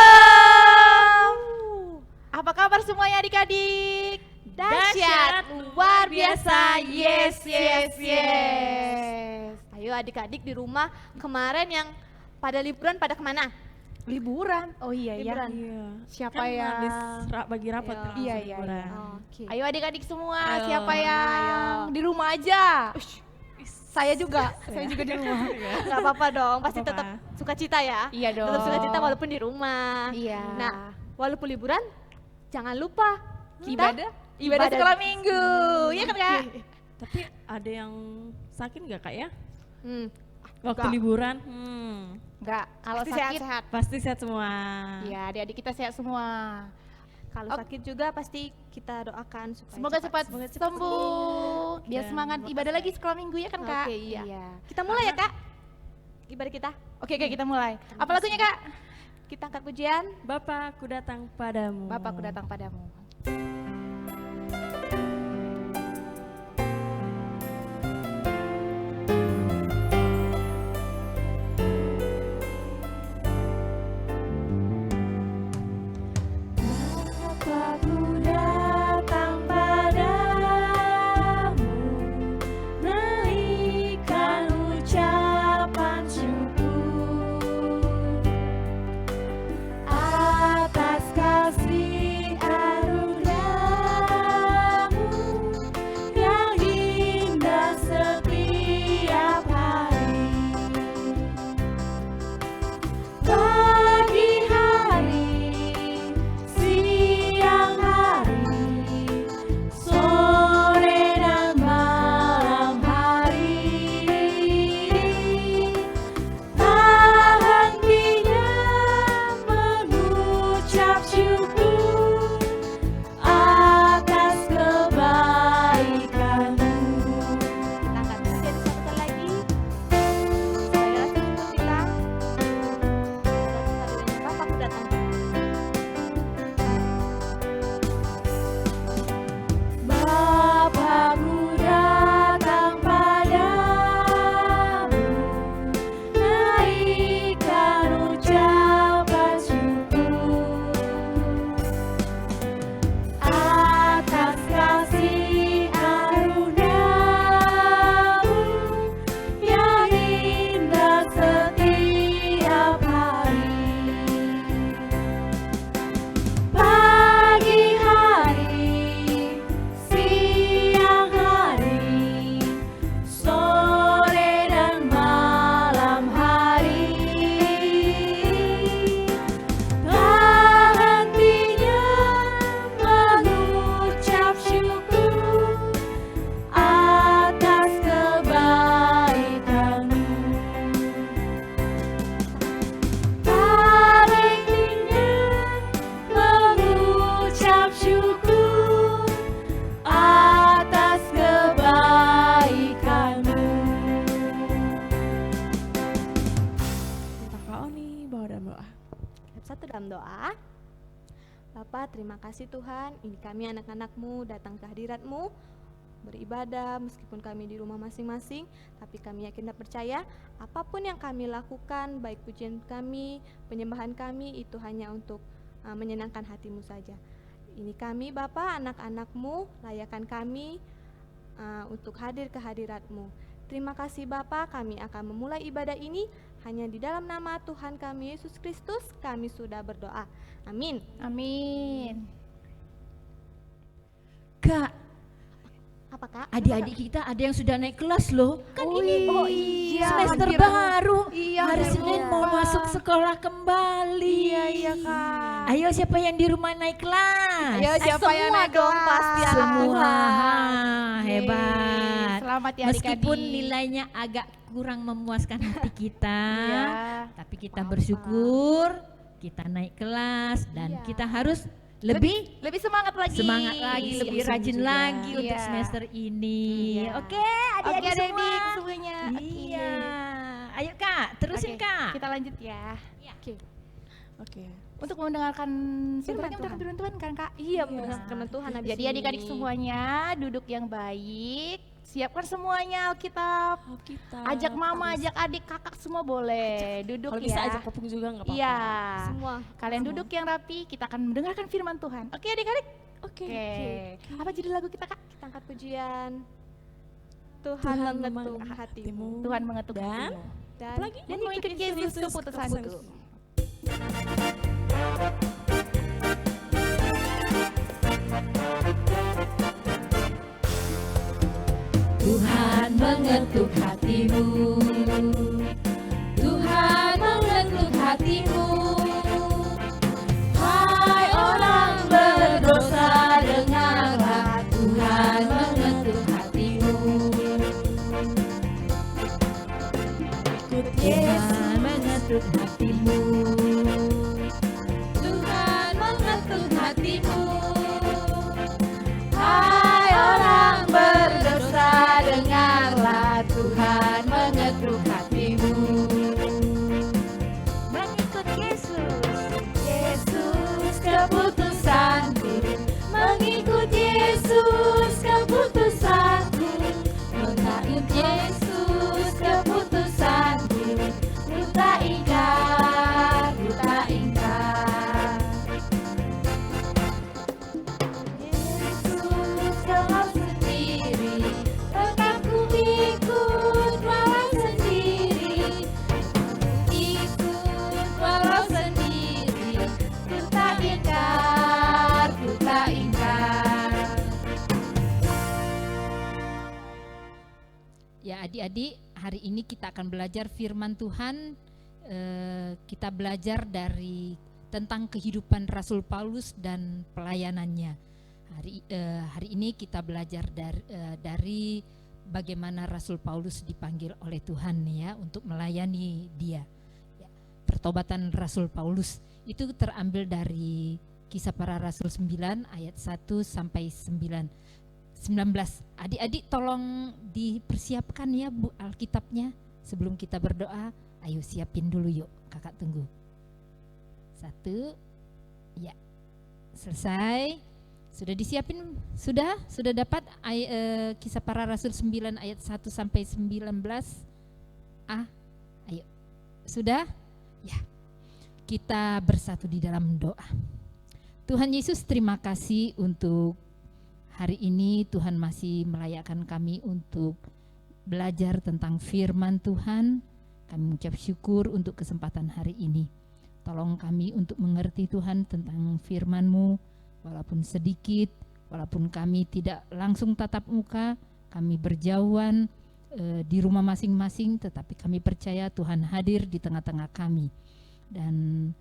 Shalom. Apa kabar semuanya adik-adik? Dahsyat, luar biasa, yes, yes, yes. Ayo adik-adik di rumah kemarin yang pada liburan pada kemana? Liburan. Oh iya Liburan. ya. Iya. Siapa Kan yang habis bagi rapat Iya. kan Iya, langsung iya, liburan. Oke. Ayo adik-adik semua, Ayo. siapa yang Ayo. di rumah aja? Saya juga di rumah. Gak apa-apa dong, pasti Gak tetap apa-apa. sukacita ya. Iya dong. Tetap sukacita walaupun di rumah. Iya. Nah, walaupun liburan, jangan lupa kita ibadah sekolah minggu. Iya kan Kak? Oke. Tapi ada yang sakit nggak Kak ya? Hmm, Waktu Nggak. liburan? Enggak, kalau pasti sakit sehat-sehat. Pasti sehat semua. Iya, adik-adik kita sehat semua. Kalau Ok. sakit juga pasti kita doakan supaya Semoga cepat cepat sembuh. Biar Dan semangat ibadah lagi sekolah minggu ya kan Kak? Oke, iya. Kita Kita mulai ya Kak, ibadah kita. Oke, kita mulai. Apa lagunya Kak? Kita angkat pujian. Bapa, ku datang padamu. Bapakku datang padamu. Bapakku datang padamu, naikkan ucapan syukur atas kasih anugerah-Mu yang indah setiap hari. Pagi hari, siang hari, sore dan malam hari, tak hentinya mengucap syukur atas kebaikan-Mu. Kita angkat pujian satu kali lagi. Supaya syukur kita. Bapakku datang. Bapakku datang padamu, naikkan ucapan syukur atas kasih anugerah-Mu yang indah setiap hari. Pagi hari, siang hari, sore dan malam hari, tak hentinya mengucap syukur atas kebaikan-Mu. Tak hentinya mengucap syukur atas kebaikan-Mu. Kak Oni bawa dan doa. Step 1 dalam doa. Bapa, terima kasih Tuhan, ini kami anak-anak-Mu datang ke hadirat-Mu, beribadah meskipun kami di rumah masing-masing, tapi kami yakin dan percaya apapun yang kami lakukan, baik pujian kami, penyembahan kami, itu hanya untuk menyenangkan hati-Mu saja. Ini kami Bapa, anak-anak-Mu, layakan kami untuk hadir ke hadirat-Mu. Terima kasih Bapa, kami akan memulai ibadah ini hanya di dalam nama Tuhan kami Yesus Kristus, kami sudah berdoa. Amin. Amin. Kak, Apa Kak? adik-adik kita ada yang sudah naik kelas loh. Kan ini iya, semester hampir- baru. iya, Hari hampir Senin mau lupa. masuk sekolah kembali. Iya Kak. Ayo siapa yang di rumah naik kelas? Ayo siapa yang semua naik dong, kelas? pasti anak Semua. Tuhan. Hebat. Selamat ya Meskipun adik-adik. nilainya agak kurang memuaskan hati kita, Iya. tapi kita Apa-apa. bersyukur kita naik kelas dan Iya. kita harus lebih lebih semangat lagi. semangat lagi, lebih Sungguh rajin juga. lagi untuk Iya. semester ini. Iya. Oke, Oke adik-adik semua. adik-adik semuanya. Iya. Ayo Kak, terusin Oke, Kak. Kita lanjut ya. Iya. Oke. Oke. Untuk mendengarkan Firman firman Tuhan. Tuhan kan Kak? Iya, mendengar firman Tuhan habis Jadi ini. adik-adik semuanya duduk yang baik, siapkan semuanya Alkitab. Alkitab. Ajak mama, Harus. ajak adik, kakak semua boleh. Duduk Kalau ya. bisa ajak papung juga nggak apa-apa. Iya. Semua. Kalian duduk yang rapi, kita akan mendengarkan firman Tuhan. Oke adik-adik? Oke. Oke. Apa judul lagu kita, Kak? Kita angkat pujian. Tuhan Tuhan mengetuk memang hatimu. Tuhan mengetuk Dan? hatimu. Dan Apalagi? Dan mengikut Yesus keputusanku. Tuhan mengetuk hatimu. Tuhan mengetuk hatimu. Hai orang berdosa, dengarlah, Tuhan mengetuk hatimu. Tuhan mengetuk hatimu. Tuhan mengetuk hatimu. Hai orang berdosa, dengarlah, Tuhan mengetuk hatimu. Mengikut Yesus. Yesus keputusanku, mengikut Yesus keputusanku, mengikut Yesus keputusanku, ku tak ingkar, ku tak ingkar. Yesus kau sendiri, tetap ku ikut walau sendiri, ikut walau sendiri, ku tak ingkar, ku tak ingkar. Ya adik-adik, hari ini kita akan belajar firman Tuhan. Kita belajar tentang kehidupan Rasul Paulus dan pelayanannya. Hari ini kita belajar dari bagaimana Rasul Paulus dipanggil oleh Tuhan ya untuk melayani Dia. Ya, pertobatan Rasul Paulus itu terambil dari Kisah Para Rasul 9 ayat 1 sampai 19. Adik-adik tolong dipersiapkan ya Bu Alkitabnya sebelum kita berdoa. Ayo siapin dulu yuk, kakak tunggu. 1, ya, selesai. Sudah disiapin? Sudah dapat Kisah Para Rasul 9 ayat 1 sampai 19. Ayo, sudah? Ya, kita bersatu di dalam doa. Tuhan Yesus, terima kasih untuk hari ini. Tuhan masih melayakkan kami untuk belajar tentang firman Tuhan. Kami mengucap syukur untuk kesempatan hari ini. Tolong kami untuk mengerti Tuhan tentang firman-Mu, walaupun sedikit, walaupun kami tidak langsung tatap muka, kami berjauhan di rumah masing-masing, tetapi kami percaya Tuhan hadir di tengah-tengah kami. Dan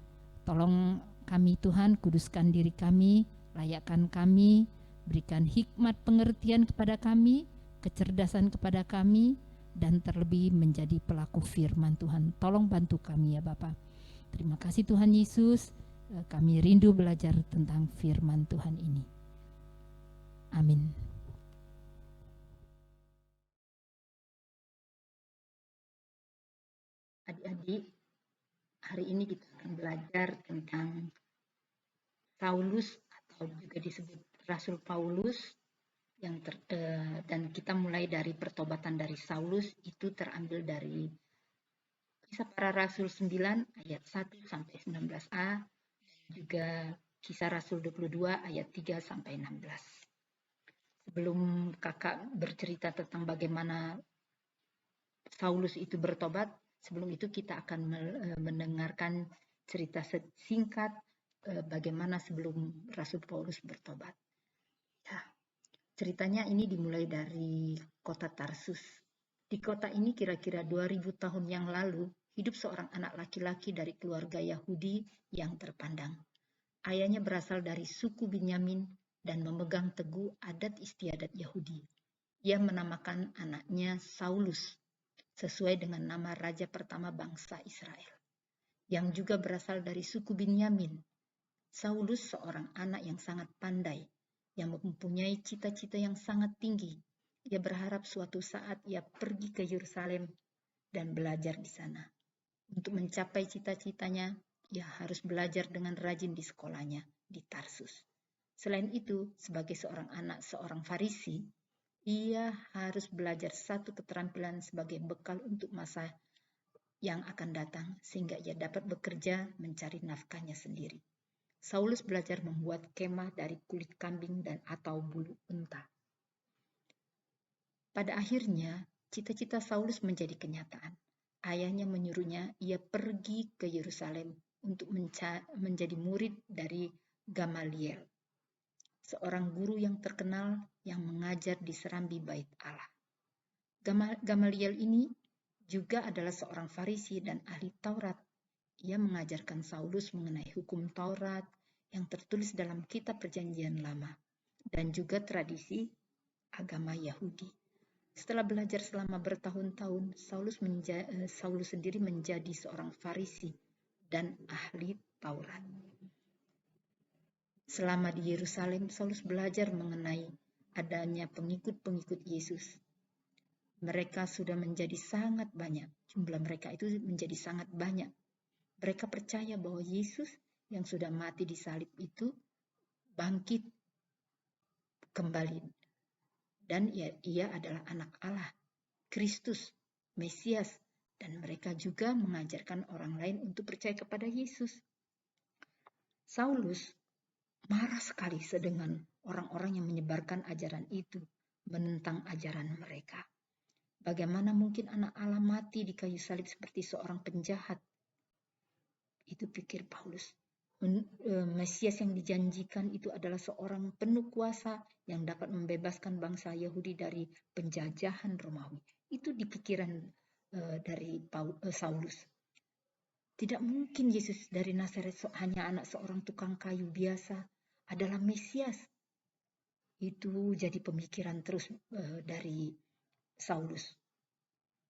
tolong kami Tuhan, kuduskan diri kami, layakkan kami, berikan hikmat pengertian kepada kami, kecerdasan kepada kami, dan terlebih menjadi pelaku firman Tuhan. Tolong bantu kami ya Bapa. Terima kasih Tuhan Yesus, kami rindu belajar tentang firman Tuhan ini. Amin. Adik-adik, hari ini kita akan belajar tentang Saulus atau juga disebut Rasul Paulus dan kita mulai dari pertobatan dari Saulus. Itu terambil dari Kisah Para Rasul 9 ayat 1 sampai 19a, juga Kisah Rasul 22 ayat 3 sampai 16. Sebelum kakak bercerita tentang bagaimana Saulus itu bertobat, sebelum itu kita akan mendengarkan cerita singkat bagaimana sebelum Rasul Paulus bertobat. Ya, ceritanya ini dimulai dari kota Tarsus. Di kota ini kira-kira 2000 tahun yang lalu hidup seorang anak laki-laki dari keluarga Yahudi yang terpandang. Ayahnya berasal dari suku Binyamin dan memegang teguh adat istiadat Yahudi. Ia menamakan anaknya Saulus sesuai dengan nama raja pertama bangsa Israel, yang juga berasal dari suku Binyamin. Saulus seorang anak yang sangat pandai, yang mempunyai cita-cita yang sangat tinggi. Ia berharap suatu saat ia pergi ke Yerusalem dan belajar di sana. Untuk mencapai cita-citanya, ia harus belajar dengan rajin di sekolahnya di Tarsus. Selain itu, sebagai seorang anak seorang Farisi, Ia harus belajar satu keterampilan sebagai bekal untuk masa yang akan datang, sehingga ia dapat bekerja mencari nafkahnya sendiri. Saulus belajar membuat kemah dari kulit kambing dan atau bulu unta. Pada akhirnya, cita-cita Saulus menjadi kenyataan. Ayahnya menyuruhnya ia pergi ke Yerusalem untuk menjadi murid dari Gamaliel, seorang guru yang terkenal yang mengajar di serambi Bait Allah. Gamaliel ini juga adalah seorang Farisi dan ahli Taurat. Ia mengajarkan Saulus mengenai hukum Taurat yang tertulis dalam kitab Perjanjian Lama dan juga tradisi agama Yahudi. Setelah belajar selama bertahun-tahun, Saulus sendiri menjadi seorang Farisi dan ahli Taurat. Selama di Yerusalem, Saulus belajar mengenai adanya pengikut-pengikut Yesus. Mereka sudah menjadi sangat banyak. Jumlah mereka itu menjadi sangat banyak. Mereka percaya bahwa Yesus yang sudah mati di salib itu bangkit kembali. Dan ia adalah anak Allah, Kristus, Mesias, dan mereka juga mengajarkan orang lain untuk percaya kepada Yesus. Saulus marah sekali dengan orang-orang yang menyebarkan ajaran itu, menentang ajaran mereka. Bagaimana mungkin anak Allah mati di kayu salib seperti seorang penjahat? Itu pikir Paulus. Mesias yang dijanjikan itu adalah seorang penuh kuasa yang dapat membebaskan bangsa Yahudi dari penjajahan Romawi. Itu di pikiran dari Saulus. Tidak mungkin Yesus dari Nazaret hanya anak seorang tukang kayu biasa, adalah Mesias. Itu jadi pemikiran terus dari Saulus.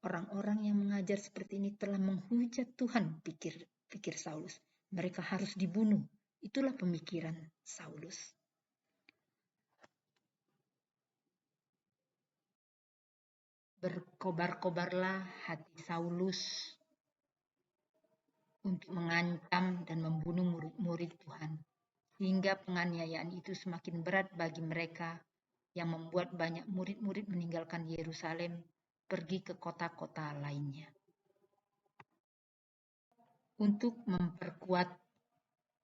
Orang-orang yang mengajar seperti ini telah menghujat Tuhan, pikir Saulus. Mereka harus dibunuh. Itulah pemikiran Saulus. Berkobar-kobarlah hati Saulus untuk mengancam dan membunuh murid-murid Tuhan, sehingga penganiayaan itu semakin berat bagi mereka yang membuat banyak murid-murid meninggalkan Yerusalem, pergi ke kota-kota lainnya. Untuk memperkuat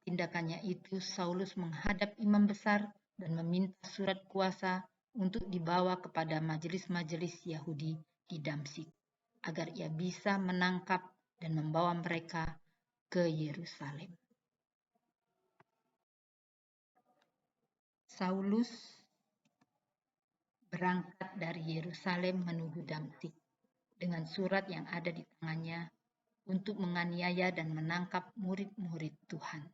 tindakannya itu, Saulus menghadap imam besar dan meminta surat kuasa untuk dibawa kepada majelis-majelis Yahudi di Damsyik, agar ia bisa menangkap dan membawa mereka ke Yerusalem. Saulus berangkat dari Yerusalem menuju Damsyik dengan surat yang ada di tangannya untuk menganiaya dan menangkap murid-murid Tuhan.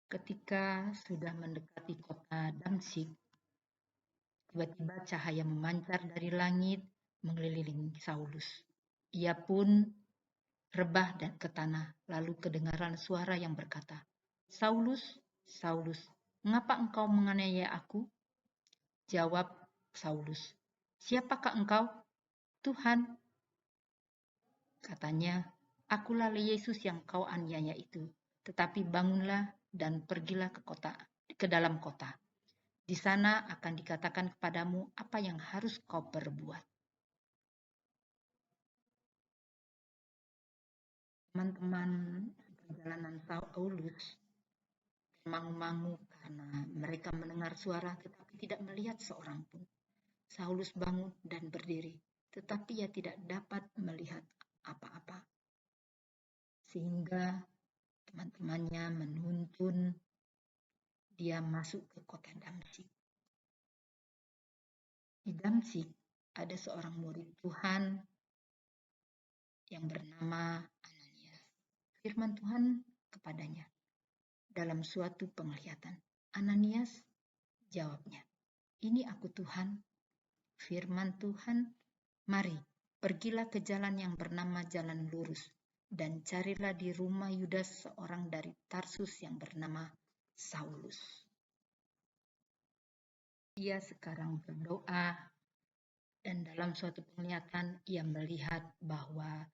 Ketika sudah mendekati kota Damsyik, tiba-tiba cahaya memancar dari langit mengelilingi Saulus. Ia pun rebah dan ke tanah, lalu kedengaran suara yang berkata, "Saulus, Saulus, mengapa engkau menganiaya aku?" Jawab Saulus, "Siapakah engkau?" "Tuhan," katanya, "akulah Yesus yang kau aniaya itu. Tetapi bangunlah dan pergilah ke dalam kota. Di sana akan dikatakan kepadamu apa yang harus kau perbuat." Teman-teman, perjalanan Saulus termangu-mangu karena mereka mendengar suara tetapi tidak melihat seorang pun. Saulus bangun dan berdiri, tetapi ia tidak dapat melihat apa-apa. Sehingga teman-temannya menuntun dia masuk ke kota Damsyik. Di Damsyik ada seorang murid Tuhan yang bernama Ananias. Firman Tuhan kepadanya dalam suatu penglihatan. "Ananias," jawabnya. "Ini aku Tuhan." Firman Tuhan, "Mari, pergilah ke jalan yang bernama Jalan Lurus, dan carilah di rumah Yudas seorang dari Tarsus yang bernama Saulus. Ia sekarang berdoa, dan dalam suatu penglihatan ia melihat bahwa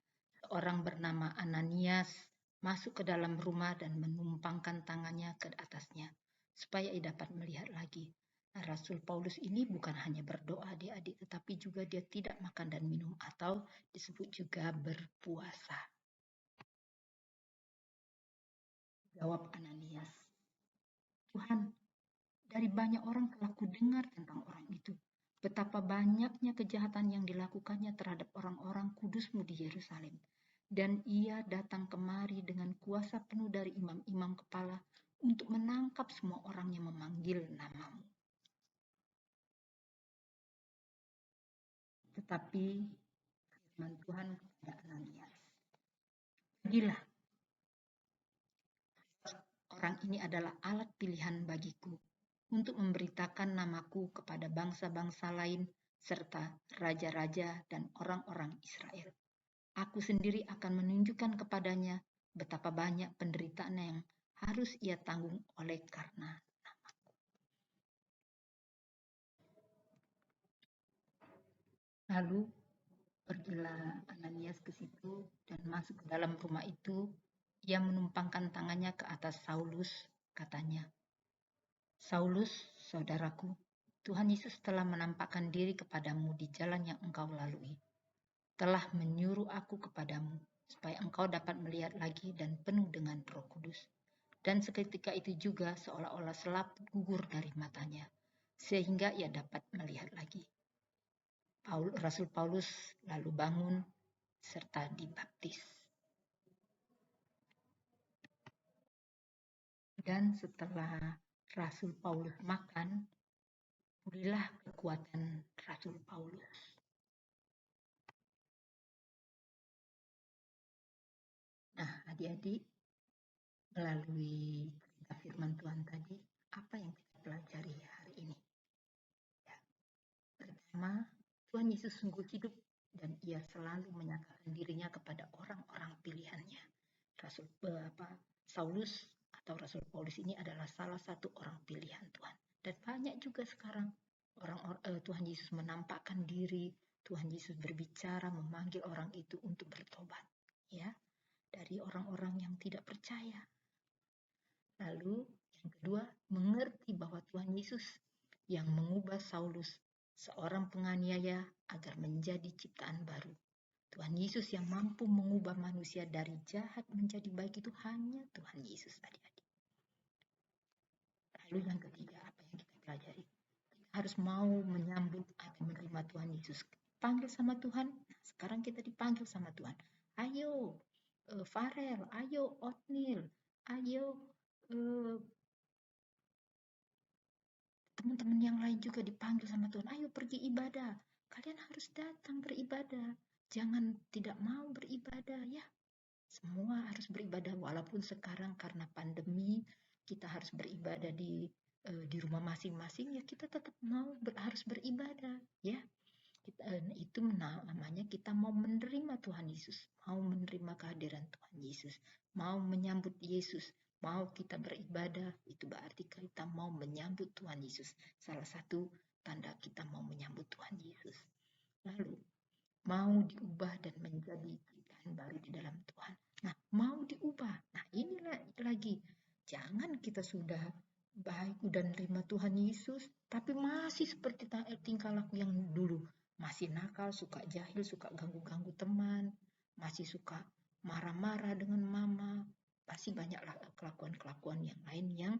seorang bernama Ananias masuk ke dalam rumah dan menumpangkan tangannya ke atasnya, supaya ia dapat melihat lagi. Nah, Rasul Paulus ini bukan hanya berdoa adik-adik, tetapi juga dia tidak makan dan minum atau disebut juga berpuasa. Jawab Ananias, Tuhan, dari banyak orang telah kudengar tentang orang itu. Betapa banyaknya kejahatan yang dilakukannya terhadap orang-orang kudusmu di Yerusalem. Dan ia datang kemari dengan kuasa penuh dari imam-imam kepala untuk menangkap semua orang yang memanggil namamu. Tetapi firman Tuhan kepada Ananias, pergilah, orang ini adalah alat pilihan bagiku untuk memberitakan namaku kepada bangsa-bangsa lain serta raja-raja dan orang-orang Israel. Aku sendiri akan menunjukkan kepadanya betapa banyak penderitaan yang harus ia tanggung oleh karena namaku. Lalu pergilah Ananias ke situ dan masuk ke dalam rumah itu. Ia menumpangkan tangannya ke atas Saulus, katanya, Saulus, saudaraku, Tuhan Yesus telah menampakkan diri kepadamu di jalan yang engkau lalui. Telah menyuruh aku kepadamu, supaya engkau dapat melihat lagi dan penuh dengan Roh Kudus. Dan seketika itu juga seolah-olah selaput gugur dari matanya, sehingga ia dapat melihat lagi. Rasul Paulus lalu bangun serta dibaptis. Dan setelah Rasul Paulus makan, pulihlah kekuatan Rasul Paulus. Nah, adik-adik, melalui cerita firman Tuhan tadi, apa yang kita pelajari hari ini? Ya, pertama, Tuhan Yesus sungguh hidup dan ia selalu menyatakan dirinya kepada orang-orang pilihannya. Saulus atau Rasul Paulus ini adalah salah satu orang pilihan Tuhan. Dan banyak juga sekarang Tuhan Yesus menampakkan diri, Tuhan Yesus berbicara, memanggil orang itu untuk bertobat, ya, dari orang-orang yang tidak percaya. Lalu yang kedua, mengerti bahwa Tuhan Yesus yang mengubah Saulus, seorang penganiaya, agar menjadi ciptaan baru. Tuhan Yesus yang mampu mengubah manusia dari jahat menjadi baik itu hanya Tuhan Yesus, adik-adik. Lalu yang ketiga, apa yang kita pelajari? Kita harus mau menyambut atau menerima Tuhan Yesus. Panggil sama Tuhan, nah sekarang kita dipanggil sama Tuhan. Ayo Farel, ayo Otnil, ayo teman-teman yang lain juga dipanggil sama Tuhan. Ayo pergi ibadah. Kalian harus datang beribadah. Jangan tidak mau beribadah, ya. Semua harus beribadah, walaupun sekarang karena pandemi kita harus beribadah di rumah masing-masing, ya kita tetap harus beribadah, ya. Itu namanya kita mau menerima Tuhan Yesus, mau menerima kehadiran Tuhan Yesus, mau menyambut Yesus, mau kita beribadah, itu berarti kita mau menyambut Tuhan Yesus. Salah satu tanda kita mau menyambut Tuhan Yesus. Lalu mau diubah dan menjadi ciptaan baru di dalam Tuhan. Nah, mau diubah. Nah, inilah lagi. Jangan kita sudah baik, udah nerima Tuhan Yesus, tapi masih seperti tingkah laku yang dulu. Masih nakal, suka jahil, suka ganggu-ganggu teman, masih suka marah-marah dengan mama. Pasti banyaklah kelakuan-kelakuan yang lain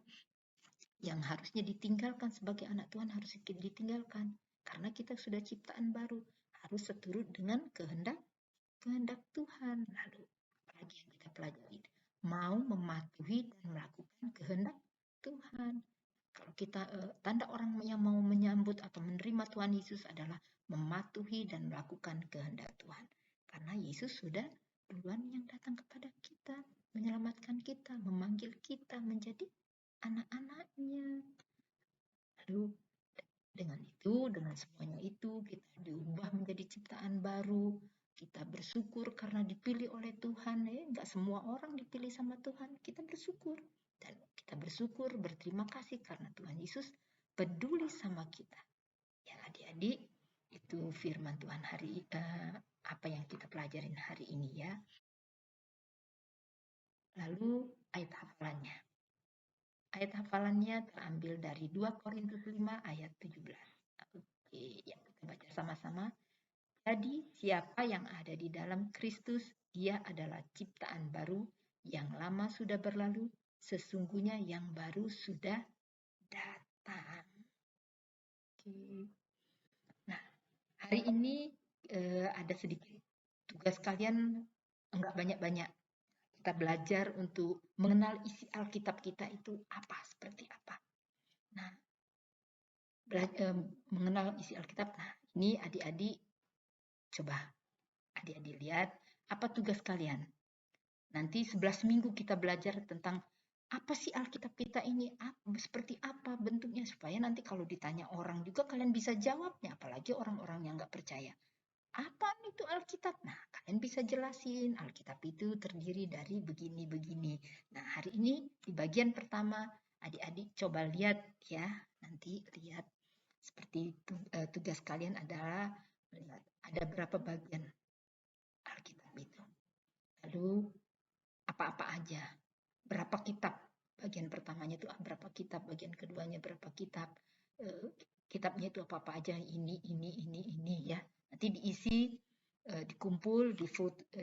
yang harusnya ditinggalkan sebagai anak Tuhan, harus ditinggalkan. Karena kita sudah ciptaan baru, harus seturut dengan kehendak Tuhan. Lalu apalagi yang kita pelajari? Mau mematuhi dan melakukan kehendak Tuhan. Kalau kita tanda orang yang mau menyambut atau menerima Tuhan Yesus adalah mematuhi dan melakukan kehendak Tuhan. Karena Yesus sudah duluan yang datang kepada kita, menyelamatkan kita, memanggil kita menjadi anak-anaknya. Lalu dengan semuanya itu kita diubah menjadi ciptaan baru. Kita bersyukur karena dipilih oleh Tuhan. Nggak semua orang dipilih sama Tuhan. Kita bersyukur. Dan kita bersyukur, berterima kasih karena Tuhan Yesus peduli sama kita. Ya adik-adik, itu firman Tuhan apa yang kita pelajarin hari ini, ya. Lalu ayat hafalannya. Ayat hafalannya terambil dari 2 Korintus 5 ayat 17. Oke, ya kita baca sama-sama. Jadi siapa yang ada di dalam Kristus, ia adalah ciptaan baru, yang lama sudah berlalu, sesungguhnya yang baru sudah datang. Oke. Nah, hari ini ada sedikit tugas kalian, enggak banyak-banyak. Kita belajar untuk mengenal isi Alkitab kita itu apa, seperti apa. Nah, mengenal isi Alkitab. Nah, ini adik-adik, coba adik-adik lihat apa tugas kalian. Nanti 11 minggu kita belajar tentang apa sih Alkitab kita ini, seperti apa bentuknya, supaya nanti kalau ditanya orang juga kalian bisa jawabnya, apalagi orang-orang yang nggak percaya. Apa itu Alkitab? Nah, kalian bisa jelasin Alkitab itu terdiri dari begini-begini. Nah, hari ini di bagian pertama, adik-adik coba lihat ya, nanti lihat seperti tugas kalian adalah melihat ada berapa bagian Alkitab itu. Lalu apa-apa aja, berapa kitab. Bagian pertamanya itu berapa kitab, bagian keduanya berapa kitab. Kitabnya itu apa-apa aja, ini ya. Nanti diisi, dikumpul,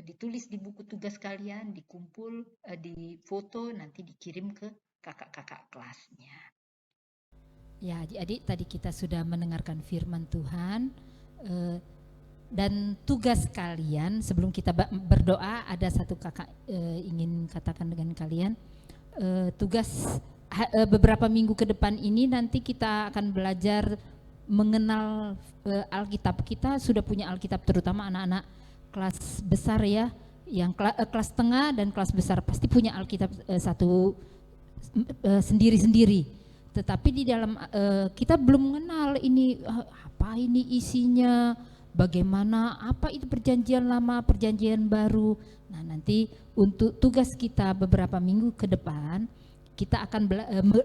ditulis di buku tugas kalian, dikumpul, difoto, nanti dikirim ke kakak-kakak kelasnya. Ya, adik-adik, tadi kita sudah mendengarkan firman Tuhan, dan tugas kalian sebelum kita berdoa, ada satu kakak ingin katakan dengan kalian. Tugas beberapa minggu ke depan ini nanti kita akan belajar mengenal Alkitab. Kita sudah punya Alkitab, terutama anak-anak kelas besar ya, yang kelas tengah dan kelas besar pasti punya Alkitab satu sendiri-sendiri. Tetapi di dalam kita belum mengenal ini apa ini isinya, bagaimana, apa itu perjanjian lama, perjanjian baru. Nah, nanti untuk tugas kita beberapa minggu ke depan kita akan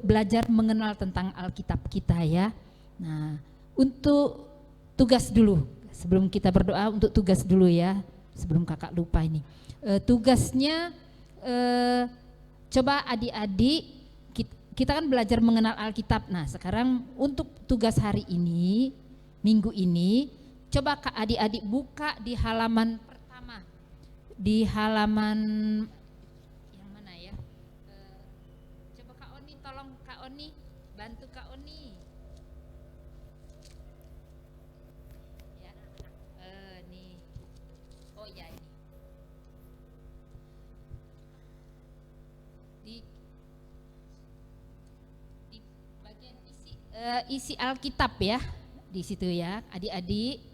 belajar mengenal tentang Alkitab kita ya. Nah, untuk tugas dulu, sebelum kita berdoa, untuk tugas dulu ya, sebelum kakak lupa ini. Tugasnya coba adik-adik, kita kan belajar mengenal Alkitab. Nah, sekarang untuk tugas hari ini, minggu ini, coba kak adik-adik buka di halaman pertama, di halaman yang mana ya? Coba Kak Oni, tolong Kak Oni, bantu Kak Oni. Ya, nih. Oh ya ini. Di bagian isi Alkitab ya, di situ ya, adik-adik.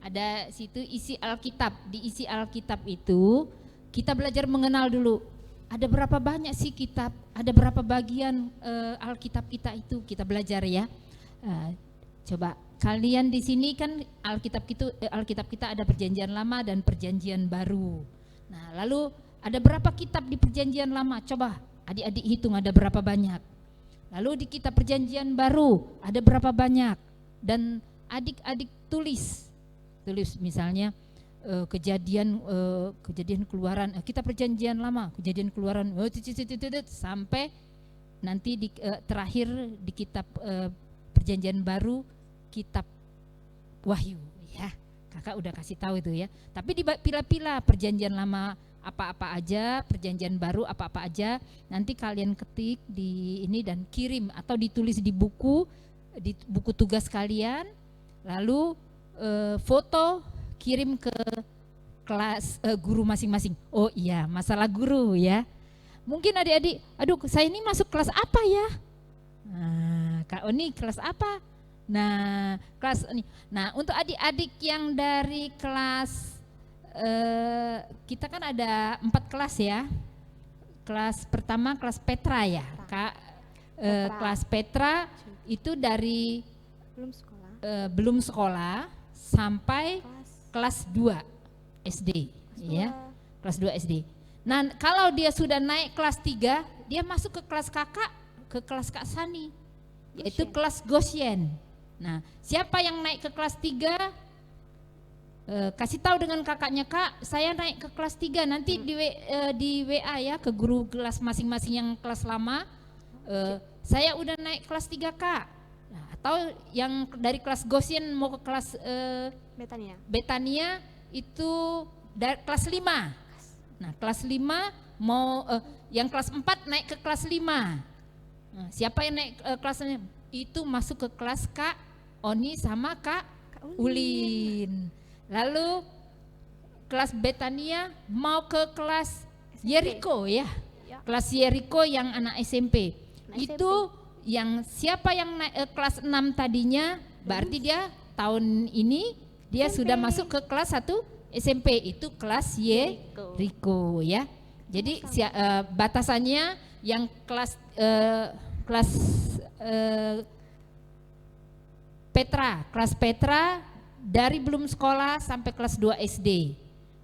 Ada situ isi Alkitab. Di isi Alkitab itu kita belajar mengenal dulu. Ada berapa banyak sih kitab? Ada berapa bagian Alkitab kita itu? Kita belajar ya. Coba kalian di sini kan Alkitab kita ada perjanjian lama dan perjanjian baru. Nah, lalu ada berapa kitab di perjanjian lama? Coba adik-adik hitung ada berapa banyak. Lalu di kitab perjanjian baru ada berapa banyak? Dan adik-adik tulis misalnya kejadian keluaran, kita perjanjian lama, kejadian keluaran sampai nanti terakhir di kitab perjanjian baru, kitab Wahyu ya. Kakak udah kasih tahu itu ya. Tapi dipila-pila perjanjian lama apa-apa aja, perjanjian baru apa-apa aja. Nanti kalian ketik di ini dan kirim atau ditulis di buku tugas kalian. Lalu foto kirim ke kelas guru masing-masing. Oh iya, masalah guru ya. Mungkin adik-adik, aduh saya ini masuk kelas apa ya? Nah, Kak Oni kelas apa? Nah, kelas ini. Nah, untuk adik-adik yang dari kelas kita kan ada 4 kelas ya. Kelas pertama kelas Petra ya, Kak. Kelas Petra itu dari belum sekolah sampai kelas 2 SD ya. Kelas 2 SD. Nah, kalau dia sudah naik kelas 3, dia masuk ke kelas kakak, ke kelas Kak Sani, yaitu kelas Goshen. Nah, siapa yang naik ke kelas 3, kasih tahu dengan kakaknya, Kak, saya naik ke kelas 3, nanti di WA ya ke guru kelas masing-masing yang kelas lama. Saya udah naik kelas 3 Kak. Nah, atau yang dari kelas Goshen mau ke kelas Betania. Betania itu dari kelas 5. Nah, kelas 5 mau yang kelas 4 naik ke kelas 5. Nah, siapa yang naik kelasnya? Itu masuk ke kelas Kak Oni sama Kak Ulin. Lalu kelas Betania mau ke kelas Yeriko ya. Ya. Kelas Yeriko yang anak SMP. Anak Itu yang siapa yang naik kelas 6 tadinya, berarti dia tahun ini dia sudah masuk ke kelas 1 SMP, itu kelas Yeriko ya. Jadi batasannya yang kelas kelas Petra dari belum sekolah sampai kelas 2 SD.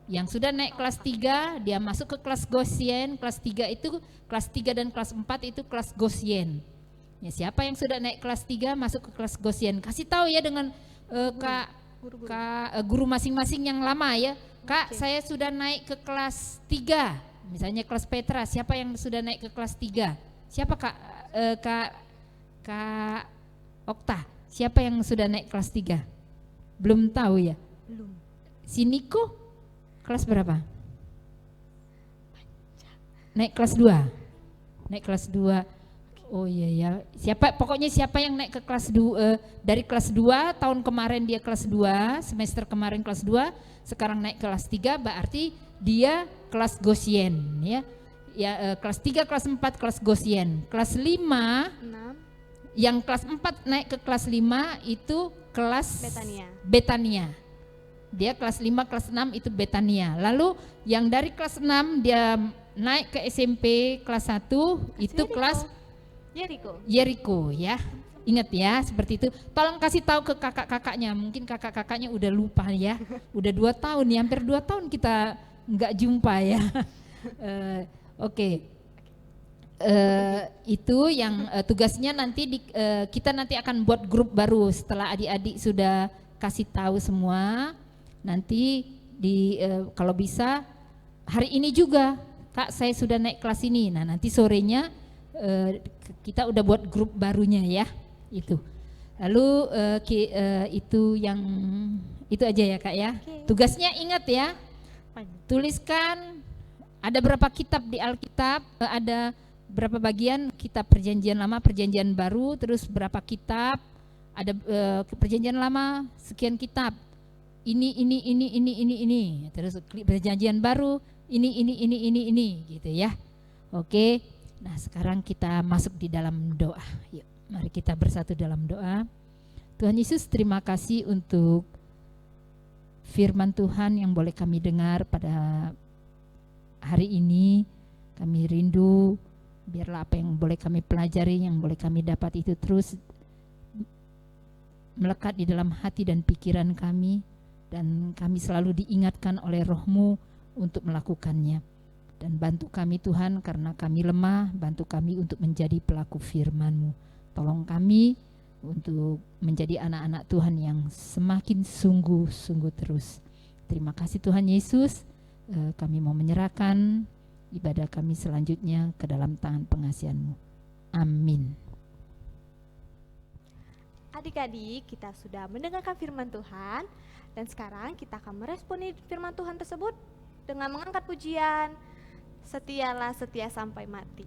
Yang sudah naik kelas 3 dia masuk ke kelas Goshen, kelas 3 itu kelas 3 dan kelas 4 itu kelas Goshen. Ya, siapa yang sudah naik kelas 3 masuk ke kelas Goshen. Kasih tahu ya dengan guru masing-masing yang lama ya. Kak, saya sudah naik ke kelas 3. Misalnya kelas Petra, siapa yang sudah naik ke kelas 3? Siapa Kak Okta? Siapa yang sudah naik kelas 3? Belum tahu ya? Belum. Si Niko kelas berapa? Naik kelas 2. Naik kelas 2. Oh iya ya. Pokoknya siapa yang naik ke kelas 2 dari kelas 2 tahun kemarin dia kelas 2, semester kemarin kelas 2, sekarang naik kelas 3 berarti dia kelas Goshen ya. Ya kelas 3, kelas 4 kelas Goshen. Kelas 5 6. yang kelas 4 naik ke kelas 5 itu kelas Betania. Dia kelas 5, kelas 6 itu Betania. Lalu yang dari kelas 6 dia naik ke SMP kelas 1 itu kelas Yeriko ya. Ingat ya seperti itu. Tolong kasih tahu ke kakak-kakaknya. Mungkin kakak-kakaknya udah lupa ya. Udah 2 tahun ya, hampir 2 tahun kita nggak jumpa ya. Oke. Itu yang tugasnya nanti kita nanti akan buat grup baru setelah adik-adik sudah kasih tahu semua. Nanti kalau bisa hari ini juga Kak saya sudah naik kelas ini. Nah nanti sorenya kita udah buat grup barunya ya itu. Lalu itu aja ya Kak ya. Tugasnya ingat ya, tuliskan ada berapa kitab di Alkitab, ada berapa bagian kitab perjanjian lama, perjanjian baru, terus berapa kitab, ada perjanjian lama sekian kitab, ini, terus perjanjian baru, ini gitu ya. Oke, nah sekarang kita masuk di dalam doa. Yuk, mari kita bersatu dalam doa. Tuhan Yesus, terima kasih untuk firman Tuhan yang boleh kami dengar pada hari ini. Kami rindu biarlah apa yang boleh kami pelajari, yang boleh kami dapat itu terus melekat di dalam hati dan pikiran kami, dan kami selalu diingatkan oleh Roh-Mu untuk melakukannya. Dan bantu kami Tuhan karena kami lemah, bantu kami untuk menjadi pelaku firman-Mu. Tolong kami untuk menjadi anak-anak Tuhan yang semakin sungguh-sungguh terus. Terima kasih Tuhan Yesus, kami mau menyerahkan ibadah kami selanjutnya ke dalam tangan pengasihan-Mu. Amin. Adik-adik, kita sudah mendengarkan firman Tuhan dan sekarang kita akan meresponi firman Tuhan tersebut dengan mengangkat pujian Setialah setia sampai mati.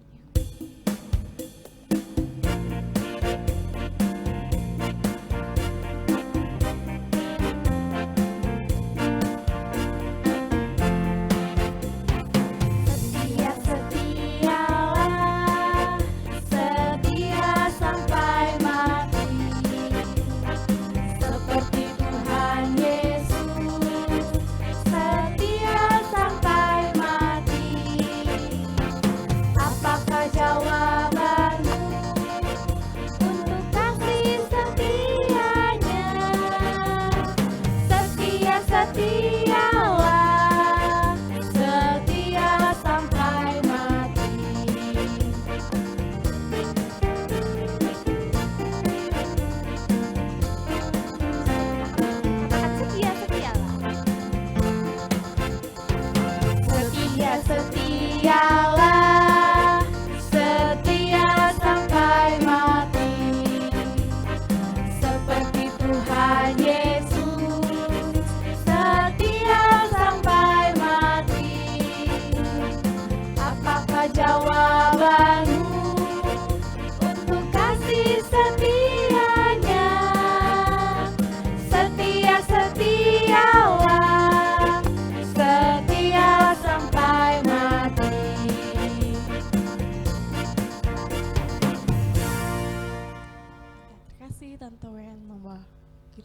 Apakah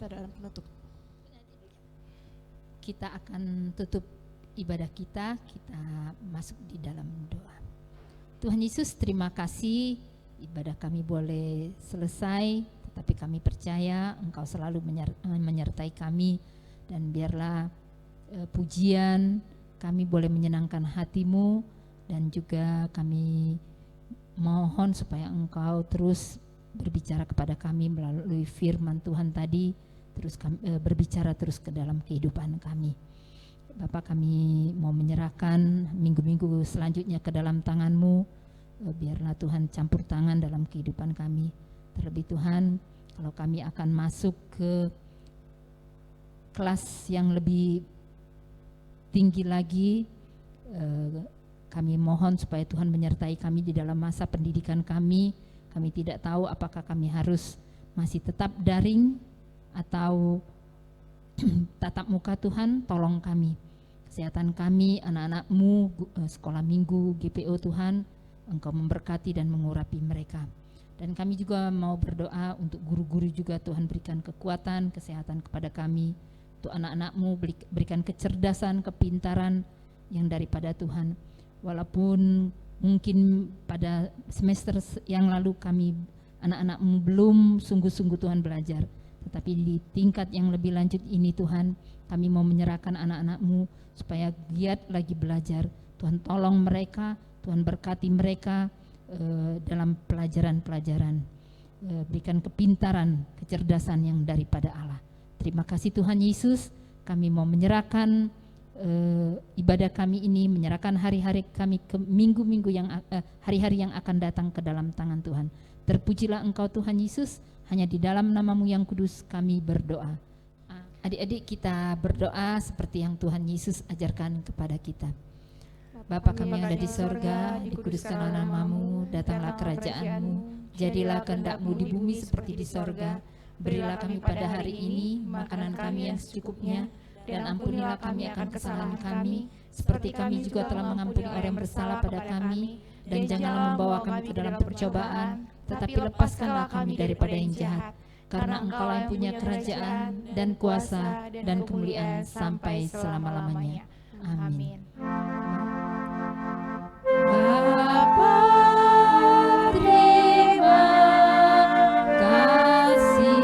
dalam penutup. Kita akan tutup ibadah kita masuk di dalam doa. Tuhan Yesus, terima kasih ibadah kami boleh selesai, tetapi kami percaya Engkau selalu menyertai kami, dan biarlah pujian kami boleh menyenangkan hati-Mu, dan juga kami mohon supaya Engkau terus berbicara kepada kami melalui firman Tuhan tadi, terus berbicara terus ke dalam kehidupan kami. Bapak, kami mau menyerahkan minggu-minggu selanjutnya ke dalam tangan-Mu. Biarlah Tuhan campur tangan dalam kehidupan kami. Terlebih Tuhan, kalau kami akan masuk ke kelas yang lebih tinggi lagi, kami mohon supaya Tuhan menyertai kami di dalam masa pendidikan kami. Kami tidak tahu apakah kami harus masih tetap daring atau tatap muka. Tuhan, tolong kami, kesehatan kami, anak-anak-Mu, sekolah minggu, GPO Tuhan, Engkau memberkati dan mengurapi mereka. Dan kami juga mau berdoa untuk guru-guru juga, Tuhan berikan kekuatan, kesehatan kepada kami. Untuk anak-anak-Mu berikan kecerdasan, kepintaran yang daripada Tuhan. Walaupun mungkin pada semester yang lalu kami anak-anak-Mu belum sungguh-sungguh Tuhan belajar, tetapi di tingkat yang lebih lanjut ini Tuhan, kami mau menyerahkan anak-anak-Mu supaya giat lagi belajar. Tuhan tolong mereka, Tuhan berkati mereka dalam pelajaran-pelajaran, berikan kepintaran, kecerdasan yang daripada Allah. Terima kasih Tuhan Yesus, kami mau menyerahkan ibadah kami ini, menyerahkan hari-hari kami ke minggu-minggu yang hari-hari yang akan datang ke dalam tangan Tuhan. Terpujilah Engkau Tuhan Yesus, hanya di dalam nama-Mu yang kudus kami berdoa. Adik-adik, kita berdoa seperti yang Tuhan Yesus ajarkan kepada kita. Bapa kami yang ada di sorga, dikuduskanlah nama-Mu, datanglah kerajaan-Mu, jadilah kehendak-Mu di bumi seperti di sorga. Berilah kami pada hari ini makanan kami yang secukupnya, dan ampunilah kami akan kesalahan kami, seperti kami juga telah mengampuni orang yang bersalah pada kami, dan janganlah membawa kami ke dalam percobaan, tetapi lepaskanlah kami daripada yang jahat. Karena Engkau yang punya kerajaan dan kuasa dan kemuliaan sampai selama-lamanya. Amin. Bapa, terima kasih.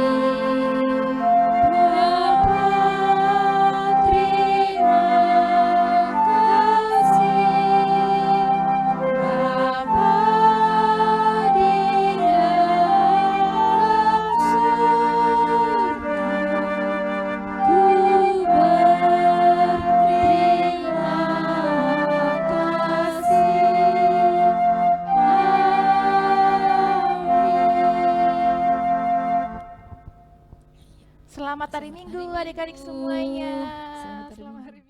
Bapa, terima kasih. Bapa di dalam surga, ku berterima kasih. Selamat hari Minggu adik-adik semuanya. Selamat hari Selamat hari